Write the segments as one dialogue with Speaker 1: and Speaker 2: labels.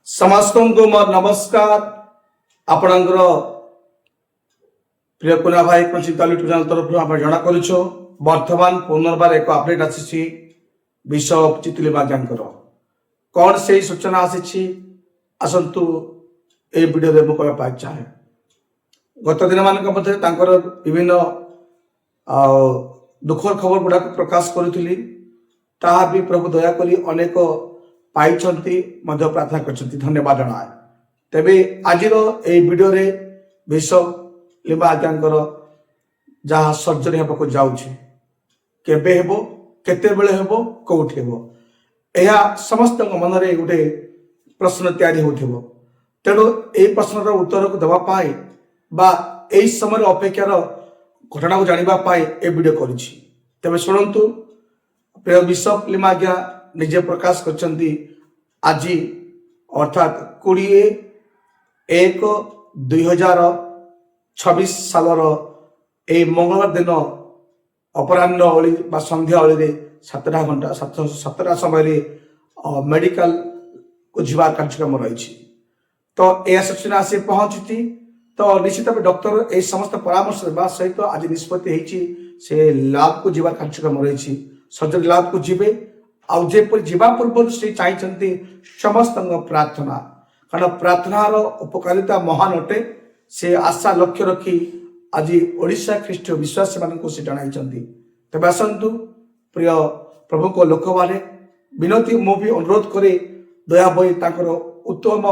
Speaker 1: समस्त को मोर नमस्कार। आपणकर प्रिय कुना भाई चिंता यूट्यूब तरफ आप जना कर बर्तमान पुनर्बार एक अपडेट आसी बिशप चितली बाग्यांकर कौन से सूचना आसी आसतु ए वीडियो में कहना चाहे। गत दिन मान विभिन्न दुखर खबर गुड़ाक प्रकाश करी भी प्रभु दयाकोरी अनेक पाई प्रार्थना कर धन्यवाद जनाए। तेबे आज वीडियो रे बिशप लिम्बा आज्ञांकर जहाँ सर्जरी हेबा जाउछि केबे हेबो केते बेले हेबो कोउठी हेबो एहा समस्त मन रे गोटे प्रश्न तैयारी होथिबो। तेणु ए प्रश्नर उत्तर को देवा पाई बा एई समय अपेक्षार घटना को जानिबा पाई ए वीडियो करिछि। तेबे सुनंतु प्रिय बिशप लिम्बा आज्ञा निजे प्रकाश करछंती आज अर्थात 20/1/2026 सालर ए मंगलवार दिन अपराह्न ओली बा संध्या ओली 7टा समय मेडिकल को जीवार कार्यक्रम रही। तो यह सूचना आसी पहुंची तो निश्चित भाव डॉक्टर ए समस्त परामर्श सहित आज निष्पत्ति से लैब को जीवार कार्यक्रम रही। सर्जरी लैब को जीवे आपर जीवा पूर्व से चाहिए समस्त प्रार्थना कारण प्रार्थनार उपकारिता महान अटे। से आशा लक्ष्य रखी आज ओडिशा ख्रीष्टीय विश्वासी मानक से जन। तेज आसतु प्रिय प्रभु को लोक मैंने विनती मुझे अनुरोध करे दया बही उत्तम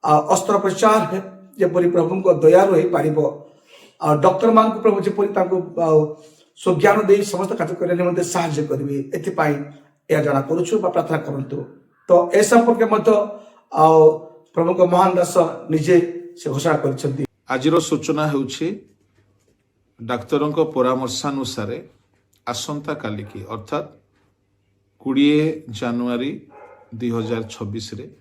Speaker 1: अस्त्रोपचार जपरी प्रभु को दयार हो पार डॉक्टर मान प्रभु जपरी सुज्ञान दे समस्त कार्य करने निमंते साहाय्य करेंगे एपाई यह जना करुचु प्रार्थना करंतु। तो ए संपर्क प्रभु को महान दास निजे से घोषणा कर।
Speaker 2: आज सूचना होउछि डाक्तरों को परामर्शानुसार आसंता काली की अर्थात 20 जानुआरी 2026 रे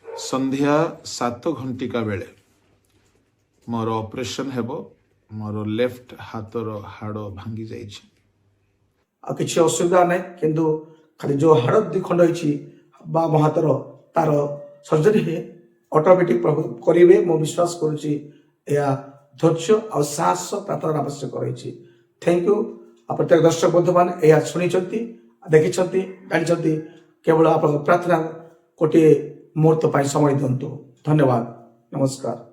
Speaker 2: संध्या 7 घंटिका बेले मोर ऑपरेशन हेबो। मोर लेफ्ट हाथर हाड़ भांगी जाइछि
Speaker 1: किसी असुविधा नहीं किंतु खाली जो हाड़ दी खंड होती बाम हाथर तार सर्जरी ऑटोमेटिक प्रभु करेंगे मो विश्वास करुच्ची धैर्य और साहस प्रार्थना आवश्यक रही। Thank you. प्रत्येक दर्शक बंधु मान यह शुणी देखी जानी केवल आप प्रार्थना गोटे मुहूर्त समय दिंतु। धन्यवाद। नमस्कार।